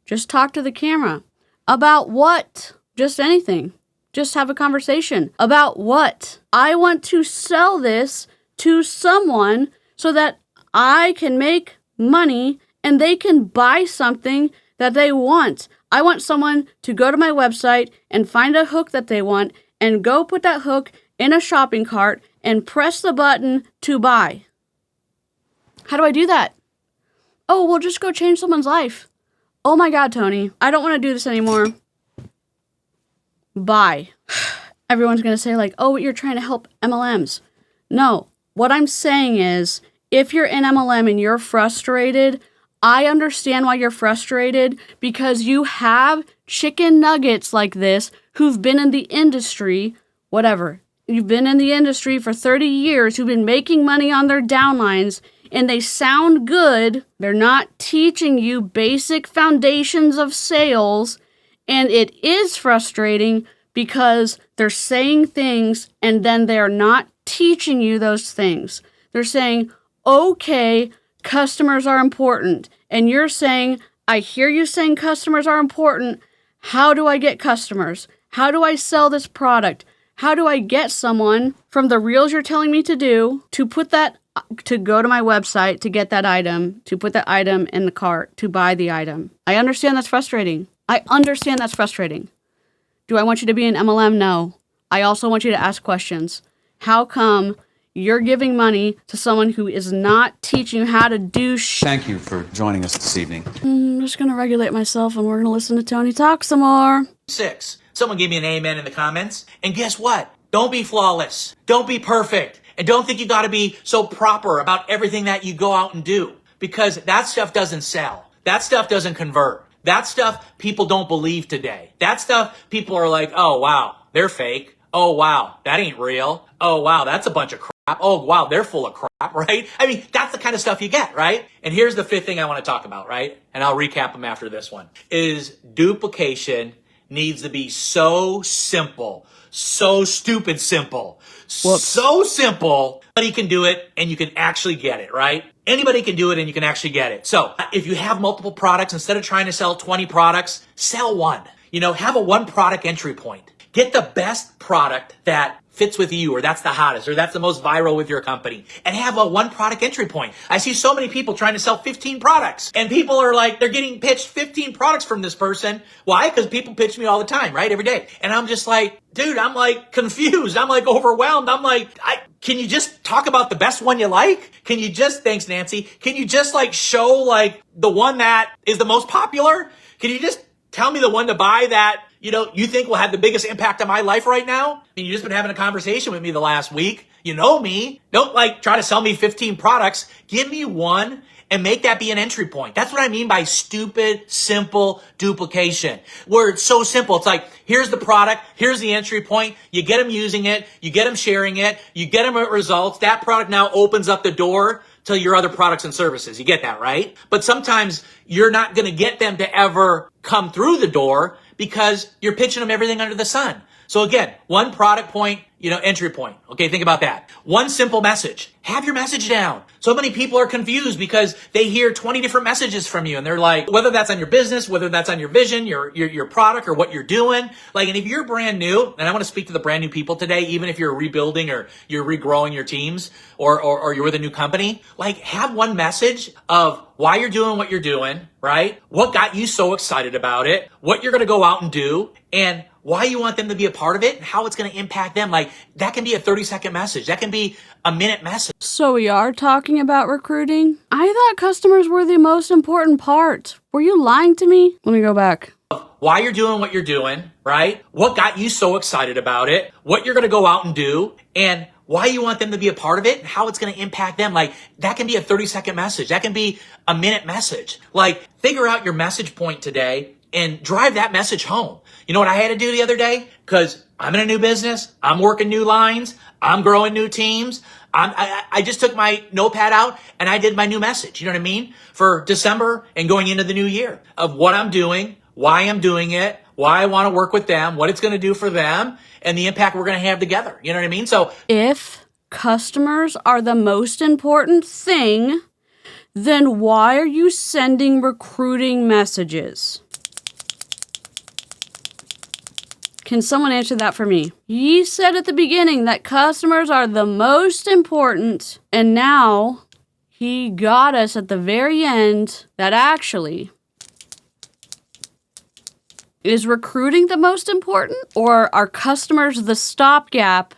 just talk to the camera. About what? Just anything. Just have a conversation. About what? I want to sell this to someone so that I can make money and they can buy something that they want. I want someone to go to my website and find a hook that they want and go put that hook in a shopping cart and press the button to buy. How do I do that? Oh, well, just go change someone's life. Oh my God, Tony, I don't want to do this anymore. Bye. Everyone's going to say like, oh, you're trying to help MLMs. No, what I'm saying is if you're in MLM and you're frustrated, I understand why you're frustrated because you have chicken nuggets like this who've been in the industry, whatever. You've been in the industry for 30 years, who've been making money on their downlines, and they sound good. They're not teaching you basic foundations of sales, and it is frustrating because they're saying things and then they're not teaching you those things. They're saying, okay, customers are important. And you're saying, I hear you saying customers are important. How do I get customers? How do I sell this product? How do I get someone from the reels you're telling me to do to put that, to go to my website to get that item, to put that item in the cart, to buy the item? I understand that's frustrating. I understand that's frustrating. Do I want you to be an MLM? No. I also want you to ask questions. How come you're giving money to someone who is not teaching you how to do Thank you for joining us this evening. I'm just going to regulate myself and we're going to listen to Tony talk some more. 6. Someone give me an amen in the comments. And guess what? Don't be flawless. Don't be perfect. And don't think you got to be so proper about everything that you go out and do. Because that stuff doesn't sell. That stuff doesn't convert. That stuff people don't believe today. That stuff people are like, oh, wow, they're fake. Oh, wow, that ain't real. Oh, wow, that's a bunch of crap. Oh, wow, they're full of crap, right? I mean, that's the kind of stuff you get, right? And here's the 5th thing I want to talk about, right? And I'll recap them after this one, is duplication needs to be so simple, so stupid simple, so simple, anybody can do it and you can actually get it, right? Anybody can do it and you can actually get it. So if you have multiple products, instead of trying to sell 20 products, sell one. You know, have a 1 product entry point. Get the best product that fits with you, or that's the hottest, or that's the most viral with your company, and have a 1 product entry point. I see so many people trying to sell 15 products, and people are like, they're getting pitched 15 products from this person. Why? Because people pitch me all the time, right? Every day. And I'm just like, dude, I'm like confused. I'm like overwhelmed. I'm like, can you just talk about the best one you like? Can you just, thanks Nancy, can you just like show like the one that is the most popular? Can you just tell me the one to buy that, you know, you think will have the biggest impact on my life right now? I mean, you've just been having a conversation with me the last week. You know me. Don't like try to sell me 15 products. Give me one and make that be an entry point. That's what I mean by stupid, simple duplication. Where it's so simple. It's like, here's the product, here's the entry point. You get them using it, you get them sharing it, you get them results. That product now opens up the door to your other products and services. You get that, right? But sometimes you're not going to get them to ever come through the door because you're pitching them everything under the sun. So again, 1 product point, you know, entry point. Okay, think about that. 1 simple message. Have your message down. So many people are confused because they hear 20 different messages from you and they're like, whether that's on your business, whether that's on your vision, your product, or what you're doing. Like, and if you're brand new, and I want to speak to the brand new people today, even if you're rebuilding or you're regrowing your teams or you're with a new company, like have 1 message of why you're doing what you're doing, right? What got you so excited about it? What you're going to go out and do, and why you want them to be a part of it and how it's going to impact them. Like, that can be a 30-second message. That can be a minute message. So we are talking about recruiting? I thought customers were the most important part. Were you lying to me? Let me go back. Why you're doing what you're doing, right? What got you so excited about it? What you're going to go out and do, and why you want them to be a part of it and how it's going to impact them. Like, that can be a 30-second message. That can be a minute message. Like, figure out your message point today and drive that message home. You know what I had to do the other day? Because I'm in a new business. I'm working new lines. I'm growing new teams. I just took my notepad out and I did my new message. You know what I mean? For December and going into the new year of what I'm doing, why I'm doing it, why I want to work with them, what it's going to do for them, and the impact we're going to have together. You know what I mean? So if customers are the most important thing, then why are you sending recruiting messages? Can someone answer that for me? He said at the beginning that customers are the most important, and now he got us at the very end that actually, is recruiting the most important, or are customers the stopgap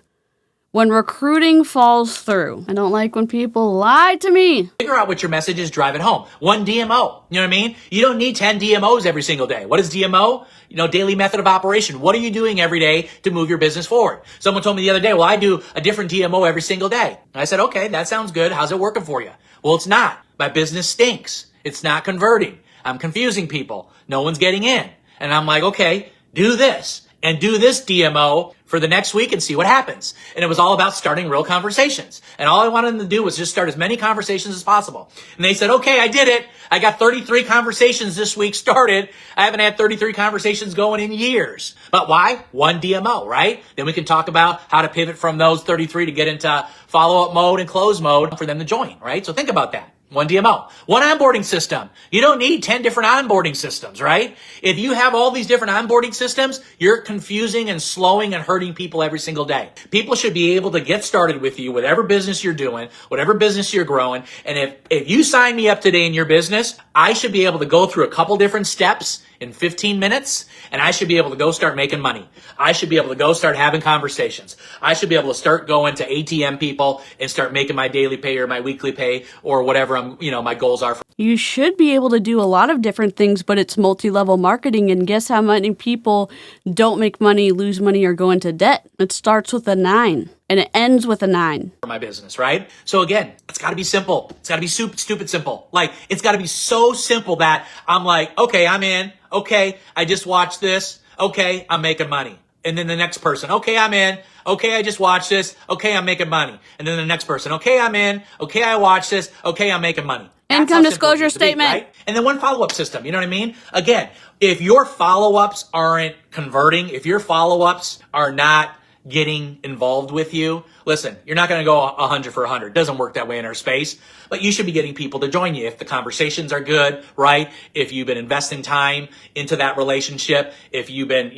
when recruiting falls through? I don't like when people lie to me. Figure out what your message is, drive it home. One DMO. You know what I mean? You don't need 10 DMOs every single day. What is DMO? Daily method of operation. What are you doing every day to move your business forward? Someone told me the other day, well, I do a different DMO every single day. And I said, okay, that sounds good. How's it working for you? Well, it's not. My business stinks. It's not converting. I'm confusing people. No one's getting in. And I'm like, okay, do this and do this DMO for the next week and see what happens. And it was all about starting real conversations. And all I wanted them to do was just start as many conversations as possible. And they said, okay, I did it. I got 33 conversations this week started. I haven't had 33 conversations going in years. But why? One DMO, right? Then we can talk about how to pivot from those 33 to get into follow-up mode and close mode for them to join, right? So think about that. One DMO, one onboarding system. You don't need 10 different onboarding systems, right? If you have all these different onboarding systems, you're confusing and slowing and hurting people every single day. People should be able to get started with you, whatever business you're doing, whatever business you're growing. And if you sign me up today in your business, I should be able to go through a couple different steps in 15 minutes, and I should be able to go start making money. I should be able to go start having conversations. I should be able to start going to ATM people and start making my daily pay or my weekly pay or whatever my goals are. You should be able to do a lot of different things, but it's multi-level marketing, and guess how many people don't make money, lose money, or go into debt? It starts with a 9. And it ends with a 9. For my business, right? So again, it's got to be simple. It's got to be stupid simple. Like, it's got to be so simple that I'm like, okay, I'm in. Okay, I just watched this. Okay, I'm making money. And then the next person, okay, I'm in. Okay, I just watched this. Okay, I'm making money. And then the next person, okay, I'm in. Okay, I watched this. Okay, I'm making money. Income disclosure statement. Right? And then one follow-up system. You know what I mean? Again, if your follow-ups aren't converting, if your follow-ups are not getting involved with you, listen, you're not going to go 100 for 100. It doesn't work that way in our space, but you should be getting people to join you if the conversations are good, right? If you've been investing time into that relationship, if you've been,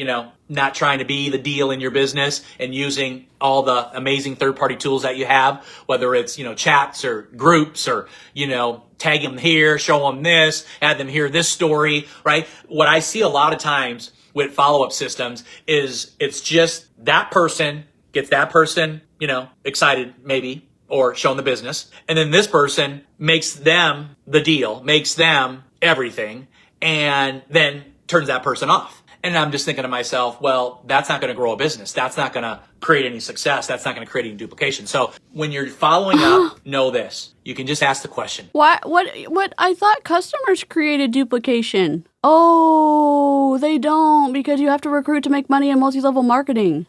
not trying to be the deal in your business and using all the amazing third-party tools that you have, whether it's, chats or groups or, tag them here, show them this, add them here, this story, right? What I see a lot of times with follow-up systems is it's just that person gets that person, excited maybe, or shown the business. And then this person makes them the deal, makes them everything, and then turns that person off. And I'm just thinking to myself, well, that's not going to grow a business. That's not going to create any success. That's not going to create any duplication. So when you're following up, know this. You can just ask the question. What? I thought customers created duplication. Oh, they don't, because you have to recruit to make money in multi-level marketing.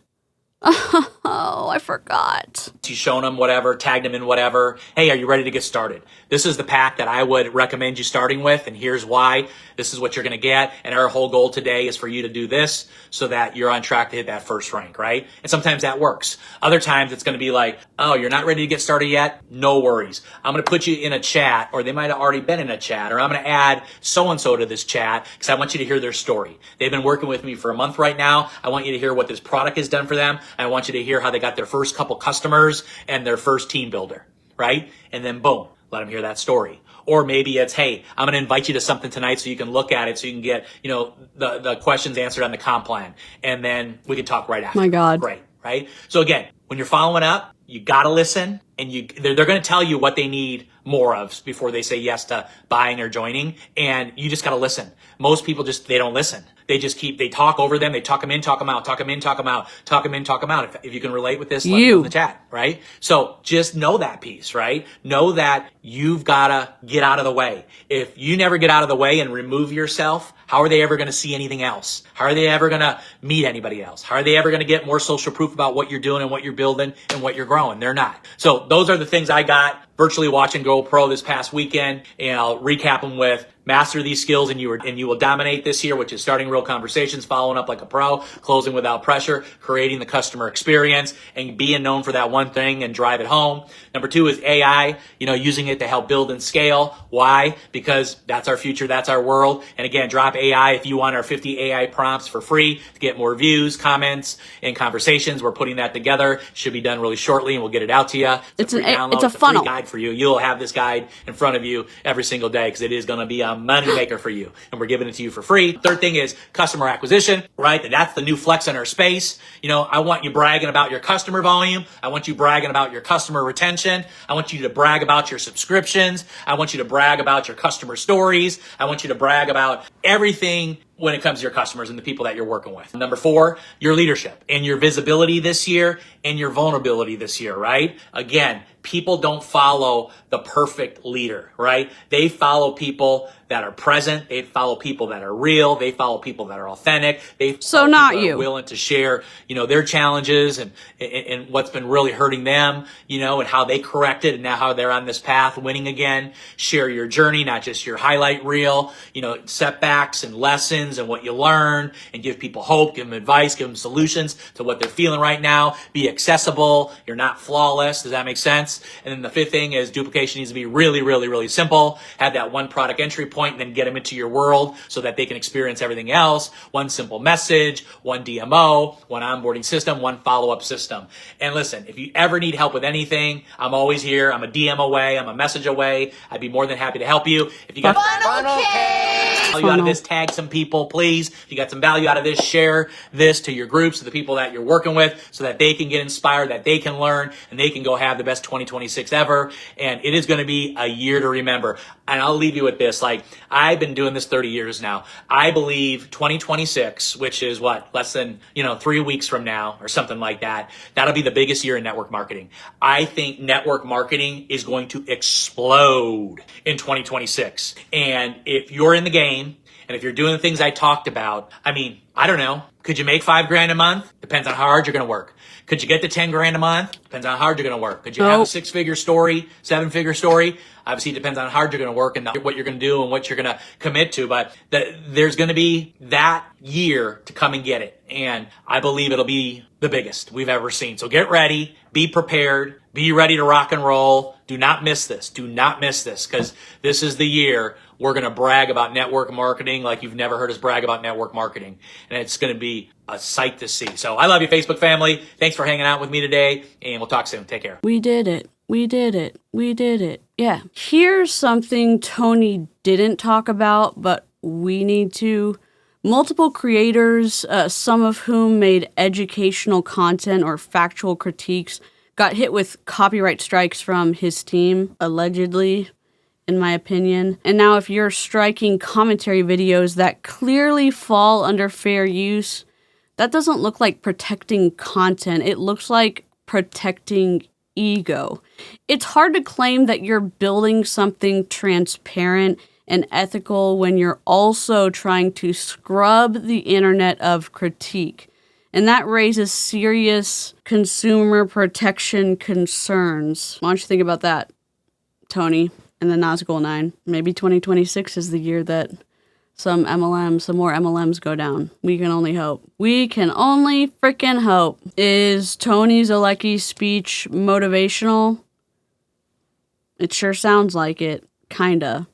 Oh, I forgot. You shown them whatever, tagged them in whatever. Hey, are you ready to get started? This is the pack that I would recommend you starting with, and here's why. This is what you're going to get, and our whole goal today is for you to do this so that you're on track to hit that first rank, right? And sometimes that works. Other times it's going to be like, oh, you're not ready to get started yet? No worries. I'm going to put you in a chat, or they might have already been in a chat, or I'm going to add so-and-so to this chat because I want you to hear their story. They've been working with me for a month right now. I want you to hear what this product has done for them. I want you to hear how they got their first couple customers and their first team builder, right? And then boom, let them hear that story. Or maybe it's, hey, I'm going to invite you to something tonight so you can look at it, so you can get, the questions answered on the comp plan. And then we can talk right after. My God. Great, right? So again, when you're following up, you got to listen, and they're going to tell you what they need more of before they say yes to buying or joining. And you just got to listen. Most people they don't listen. They talk over them. They talk them in, talk them out, talk them in, talk them out, talk them in, talk them out. If you can relate with this, let me know in the chat, right? So just know that piece, right? Know that you've got to get out of the way. If you never get out of the way and remove yourself, how are they ever going to see anything else? How are they ever going to meet anybody else? How are they ever going to get more social proof about what you're doing and what you're building and what you're growing? They're not. So those are the things I got virtually watching GoPro this past weekend, and I'll recap them with master these skills and you will dominate this year, which is starting real conversations, following up like a pro, closing without pressure, creating the customer experience, and being known for that one thing and drive it home. Number 2 is AI, using it to help build and scale. Why? Because that's our future, that's our world. And again, drop AI if you want our 50 AI prompts for free to get more views, comments, and conversations. We're putting that together. Should be done really shortly, and we'll get it out to you. It's a funnel. Free guide for you. You'll have this guide in front of you every single day because it is going to be a money maker for you, and we're giving it to you for free. Third thing is customer acquisition, right? That's the new flex in our space. I want you bragging about your customer volume. I want you bragging about your customer retention. I want you to brag about your subscriptions. I want you to brag about your customer stories. I want you to brag about everything when it comes to your customers and the people that you're working with. Number 4, your leadership and your visibility this year and your vulnerability this year, right? Again, people don't follow the perfect leader, right? They follow people that are present. They follow people that are real. They follow people that are authentic. They follow people that are willing to share, their challenges and what's been really hurting them, and how they corrected and now how they're on this path winning again. Share your journey, not just your highlight reel, setbacks and lessons and what you learn, and give people hope, give them advice, give them solutions to what they're feeling right now. Be accessible. You're not flawless. Does that make sense? And then the 5th thing is duplication needs to be really, really, really simple. Have that one product entry point and then get them into your world so that they can experience everything else. One simple message, one DMO, one onboarding system, one follow-up system. And listen, if you ever need help with anything, I'm always here. I'm a DM away. I'm a message away. I'd be more than happy to help you. If you got value out of this, tag some people, please. If you got some value out of this, share this to your groups, to the people that you're working with, so that they can get inspired, that they can learn, and they can go have the best 2026 ever. And it is going to be a year to remember. And I'll leave you with this. I've been doing this 30 years now. I believe 2026, which is less than, 3 weeks from now or something like that, that'll be the biggest year in network marketing. I think network marketing is going to explode in 2026. And if you're in the game, and if you're doing the things I talked about, I don't know. Could you make $5,000 a month? Depends on how hard you're going to work. Could you get to $10,000 a month? Depends on how hard you're going to work. Could you have a 6-figure story, 7-figure story? Obviously, it depends on how hard you're going to work and what you're going to do and what you're going to commit to. But there's going to be that year to come and get it. And I believe it'll be the biggest we've ever seen. So get ready. Be prepared. Be ready to rock and roll. Do not miss this. Do not miss this, because this is the year we're going to brag about network marketing like you've never heard us brag about network marketing. And it's going to be a sight to see. So I love you, Facebook family. Thanks for hanging out with me today, and we'll talk soon. Take care. We did it. We did it. We did it. Yeah. Here's something Tony didn't talk about, but we need to. Multiple creators, some of whom made educational content or factual critiques, got hit with copyright strikes from his team, allegedly, in my opinion. And now if you're striking commentary videos that clearly fall under fair use, that doesn't look like protecting content. It looks like protecting ego. It's hard to claim that you're building something transparent and ethical when you're also trying to scrub the internet of critique. And that raises serious consumer protection concerns. Why don't you think about that, Tony, and the Nazgul 9? Maybe 2026 is the year that some more MLMs go down. We can only hope. We can only freaking hope. Is Tony Zolecki's speech motivational? It sure sounds like it. Kinda.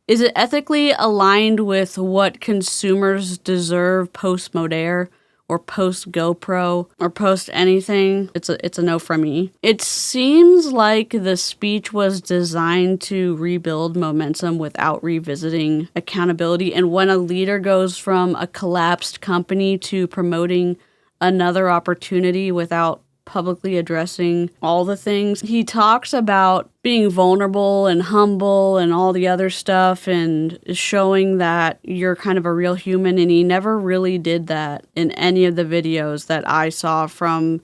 Is it ethically aligned with what consumers deserve post-Modere or post-GoPro or post-anything? It's a no from me. It seems like the speech was designed to rebuild momentum without revisiting accountability. And when a leader goes from a collapsed company to promoting another opportunity without publicly addressing all the things. He talks about being vulnerable and humble and all the other stuff and showing that you're kind of a real human, and he never really did that in any of the videos that I saw, from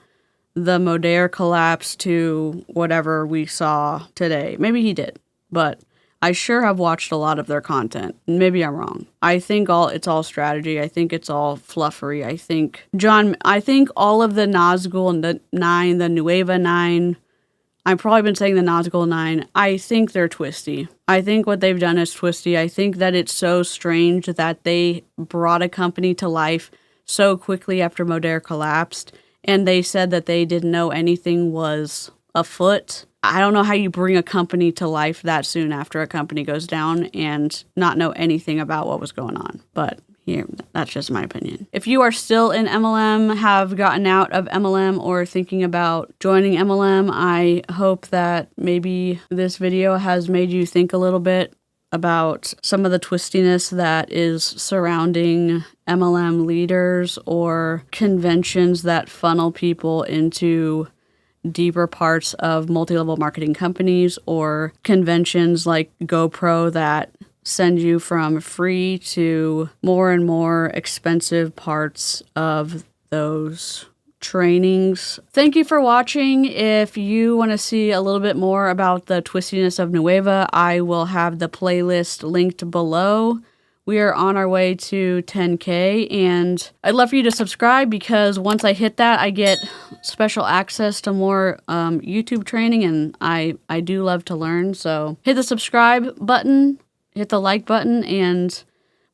the Modere collapse to whatever we saw today. Maybe he did, but I sure have watched a lot of their content. Maybe I'm wrong. I think it's all strategy. I think it's all fluffery. I think all of the Nazgul and the 9, the Nueva 9, I've probably been saying the nautical 9. I think they're twisty. I think what they've done is twisty. I think that it's so strange that they brought a company to life so quickly after Modere collapsed, and they said that they didn't know anything was afoot. I don't know how you bring a company to life that soon after a company goes down and not know anything about what was going on. But here, that's just my opinion. If you are still in MLM, have gotten out of MLM, or thinking about joining MLM, I hope that maybe this video has made you think a little bit about some of the twistiness that is surrounding MLM leaders or conventions that funnel people into deeper parts of multi-level marketing companies, or conventions like GoPro that send you from free to more and more expensive parts of those trainings. Thank you for watching. If you want to see a little bit more about the twistiness of Nueva, I will have the playlist linked below. We are on our way to 10K, and I'd love for you to subscribe, because once I hit that, I get special access to more YouTube training, and I do love to learn. So hit the subscribe button, hit the like button, and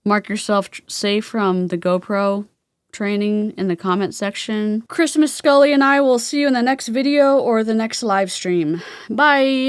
mark yourself safe from the GoPro training in the comment section. Christmas Scully and I will see you in the next video or the next live stream. Bye!